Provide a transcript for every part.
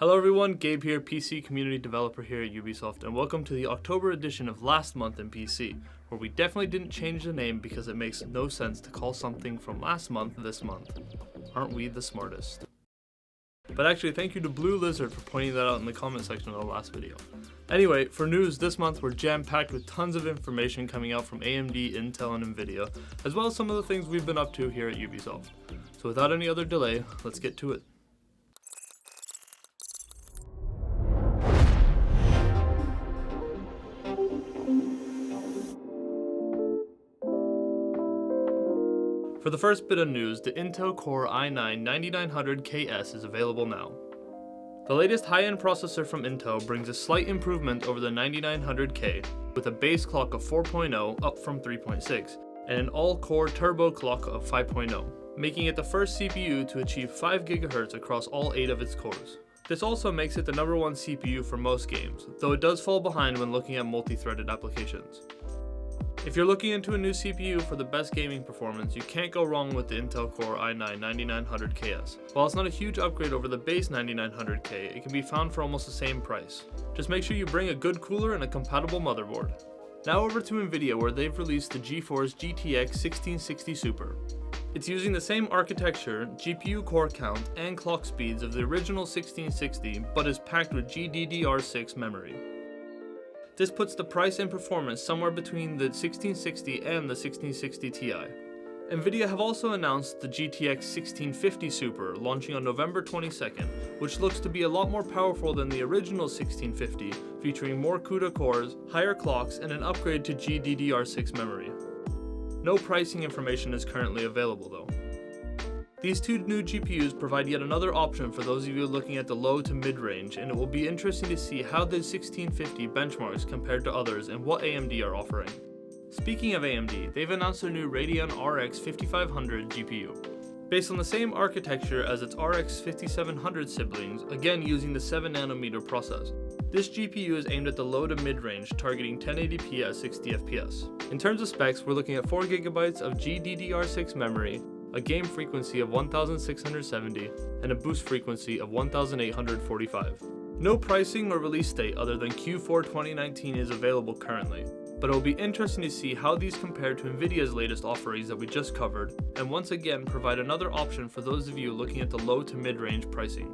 Hello everyone, Gabe here, PC community developer here at Ubisoft, and welcome to the October edition of Last Month in PC, where we definitely didn't change the name because it makes no sense to call something from last month this month. Aren't we the smartest? But actually, thank you to Blue Lizard for pointing that out in the comment section of the last video. Anyway, for news this month, we're jam-packed with tons of information coming out from AMD, Intel, and Nvidia, as well as some of the things we've been up to here at Ubisoft. So without any other delay, let's get to it. For the first bit of news, the Intel Core i9-9900KS is available now. The latest high-end processor from Intel brings a slight improvement over the 9900K, with a base clock of 4.0 up from 3.6, and an all-core turbo clock of 5.0, making it the first CPU to achieve 5 GHz across all 8 of its cores. This also makes it the #1 CPU for most games, though it does fall behind when looking at multi-threaded applications. If you're looking into a new CPU for the best gaming performance, you can't go wrong with the Intel Core i9-9900KS. While it's not a huge upgrade over the base 9900K, it can be found for almost the same price. Just make sure you bring a good cooler and a compatible motherboard. Now over to Nvidia, where they've released the GeForce GTX 1660 Super. It's using the same architecture, GPU core count, and clock speeds of the original 1660, but is packed with GDDR6 memory. This puts the price and performance somewhere between the 1660 and the 1660 Ti. Nvidia have also announced the GTX 1650 Super launching on November 22nd, which looks to be a lot more powerful than the original 1650, featuring more CUDA cores, higher clocks, and an upgrade to GDDR6 memory. No pricing information is currently available though. These two new GPUs provide yet another option for those of you looking at the low to mid-range, and it will be interesting to see how the 1650 benchmarks compared to others and what AMD are offering. Speaking of AMD, they've announced their new RADEON RX 5500 GPU. Based on the same architecture as its RX 5700 siblings, again using the 7nm process. This GPU is aimed at the low to mid-range, targeting 1080p at 60fps. In terms of specs, we're looking at 4GB of GDDR6 memory, a game frequency of 1670, and a boost frequency of 1845. No pricing or release date other than Q4 2019 is available currently, but it will be interesting to see how these compare to Nvidia's latest offerings that we just covered, and once again provide another option for those of you looking at the low to mid-range pricing.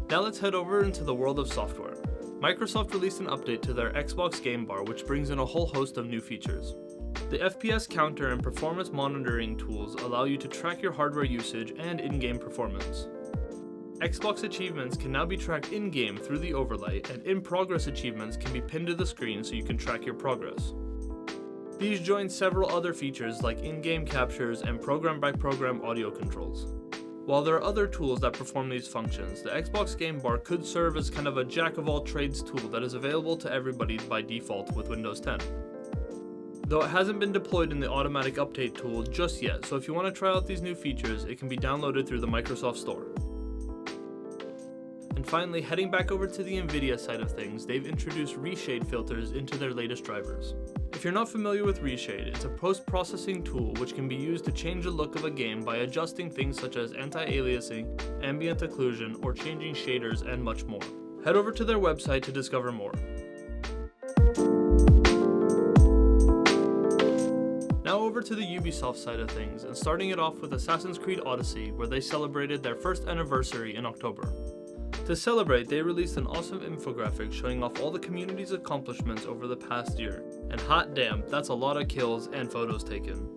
Now let's head over into the world of software. Microsoft released an update to their Xbox Game Bar, which brings in a whole host of new features. The FPS counter and performance monitoring tools allow you to track your hardware usage and in-game performance. Xbox achievements can now be tracked in-game through the overlay, and in-progress achievements can be pinned to the screen so you can track your progress. These join several other features like in-game captures and program-by-program audio controls. While there are other tools that perform these functions, the Xbox Game Bar could serve as kind of a jack-of-all-trades tool that is available to everybody by default with Windows 10. Though it hasn't been deployed in the automatic update tool just yet, so if you want to try out these new features, it can be downloaded through the Microsoft Store. And finally, heading back over to the Nvidia side of things, they've introduced Reshade filters into their latest drivers. If you're not familiar with Reshade, it's a post-processing tool which can be used to change the look of a game by adjusting things such as anti-aliasing, ambient occlusion, or changing shaders, and much more. Head over to their website to discover more. Now over to the Ubisoft side of things, and starting it off with Assassin's Creed Odyssey, where they celebrated their first anniversary in October. To celebrate, they released an awesome infographic showing off all the community's accomplishments over the past year, and hot damn, that's a lot of kills and photos taken.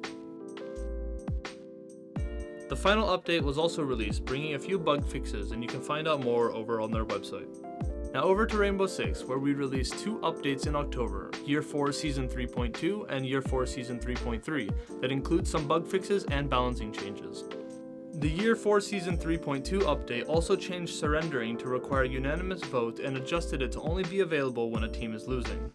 The final update was also released, bringing a few bug fixes, and you can find out more over on their website. Now over to Rainbow Six, where we released 2 updates in October, Year 4 Season 3.2 and Year 4 Season 3.3, that include some bug fixes and balancing changes. The Year 4 Season 3.2 update also changed surrendering to require unanimous vote and adjusted it to only be available when a team is losing.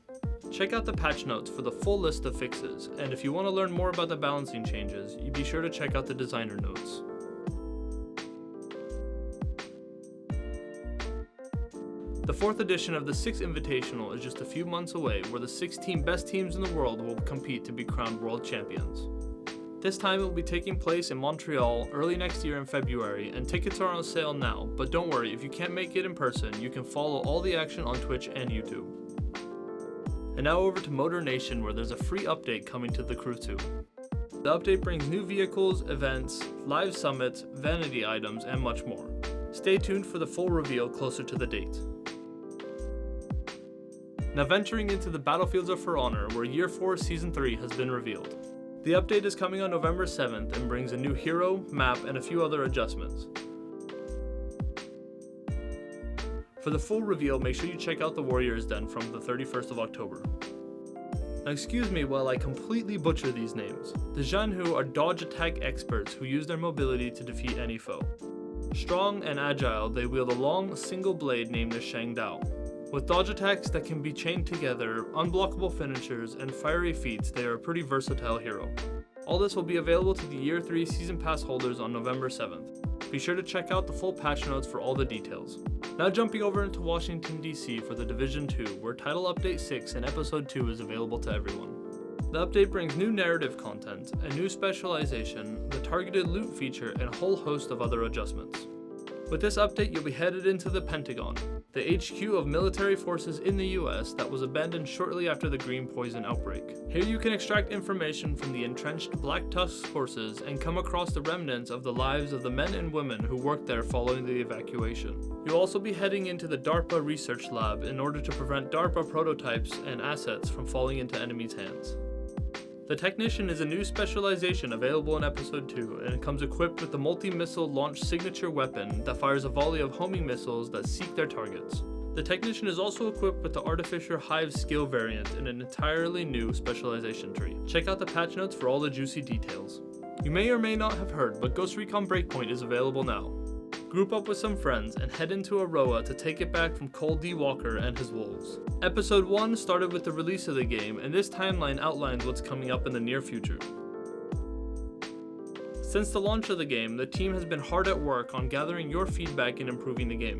Check out the patch notes for the full list of fixes, and if you want to learn more about the balancing changes, you be sure to check out the designer notes. The 4th edition of the 6th Invitational is just a few months away, where the 16 best teams in the world will compete to be crowned world champions. This time it will be taking place in Montreal early next year in February, and tickets are on sale now, but don't worry, if you can't make it in person, you can follow all the action on Twitch and YouTube. And now over to Motor Nation, where there's a free update coming to the Crew 2. The update brings new vehicles, events, live summits, vanity items, and much more. Stay tuned for the full reveal closer to the date. Now venturing into the Battlefields of For Honor, where Year 4 Season 3 has been revealed. The update is coming on November 7th and brings a new hero, map, and a few other adjustments. For the full reveal, make sure you check out the Warriors Den from the 31st of October. Now excuse me while I completely butcher these names. The Jianhu are dodge attack experts who use their mobility to defeat any foe. Strong and agile, they wield a long, single blade named the Shangdao. With dodge attacks that can be chained together, unblockable finishers, and fiery feats, they are a pretty versatile hero. All this will be available to the Year 3 Season Pass holders on November 7th. Be sure to check out the full patch notes for all the details. Now jumping over into Washington DC for the Division 2, where Title Update 6 and Episode 2 is available to everyone. The update brings new narrative content, a new specialization, the targeted loot feature, and a whole host of other adjustments. With this update, you'll be headed into the Pentagon, the HQ of military forces in the US that was abandoned shortly after the Green Poison outbreak. Here you can extract information from the entrenched Black Tusk forces and come across the remnants of the lives of the men and women who worked there following the evacuation. You'll also be heading into the DARPA research lab in order to prevent DARPA prototypes and assets from falling into enemies' hands. The Technician is a new specialization available in Episode 2, and it comes equipped with the multi-missile launch signature weapon that fires a volley of homing missiles that seek their targets. The Technician is also equipped with the Artificer Hive skill variant in an entirely new specialization tree. Check out the patch notes for all the juicy details. You may or may not have heard, but Ghost Recon Breakpoint is available now. Group up with some friends and head into Aroa to take it back from Cole D. Walker and his wolves. Episode 1 started with the release of the game, and this timeline outlines what's coming up in the near future. Since the launch of the game, the team has been hard at work on gathering your feedback and improving the game.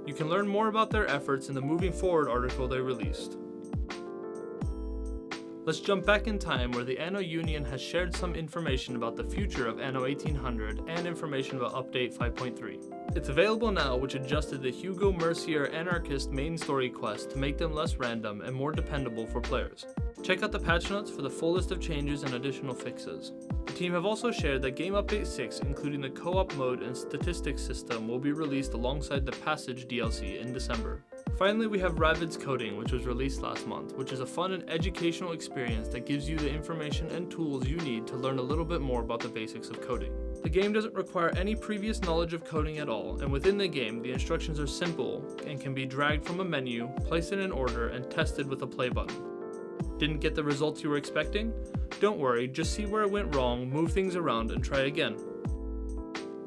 You can learn more about their efforts in the Moving Forward article they released. Let's jump back in time where the Anno Union has shared some information about the future of Anno 1800 and information about Update 5.3. It's available now, which adjusted the Hugo Mercier Anarchist main story quest to make them less random and more dependable for players. Check out the patch notes for the full list of changes and additional fixes. The team have also shared that Game Update 6, including the co-op mode and statistics system, will be released alongside the Passage DLC in December. Finally, we have Rabbids Coding, which was released last month, which is a fun and educational experience that gives you the information and tools you need to learn a little bit more about the basics of coding. The game doesn't require any previous knowledge of coding at all, and within the game, the instructions are simple and can be dragged from a menu, placed in an order, and tested with a play button. Didn't get the results you were expecting? Don't worry, just see where it went wrong, move things around, and try again.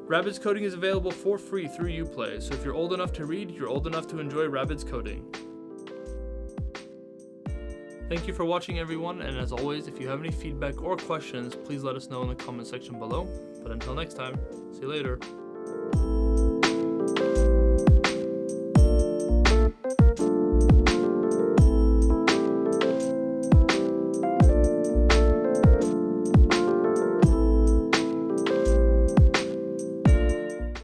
Rabbids Coding is available for free through Uplay, so if you're old enough to read, you're old enough to enjoy Rabbids Coding. Thank you for watching, everyone, and as always, if you have any feedback or questions, please let us know in the comment section below. But until next time, see you later.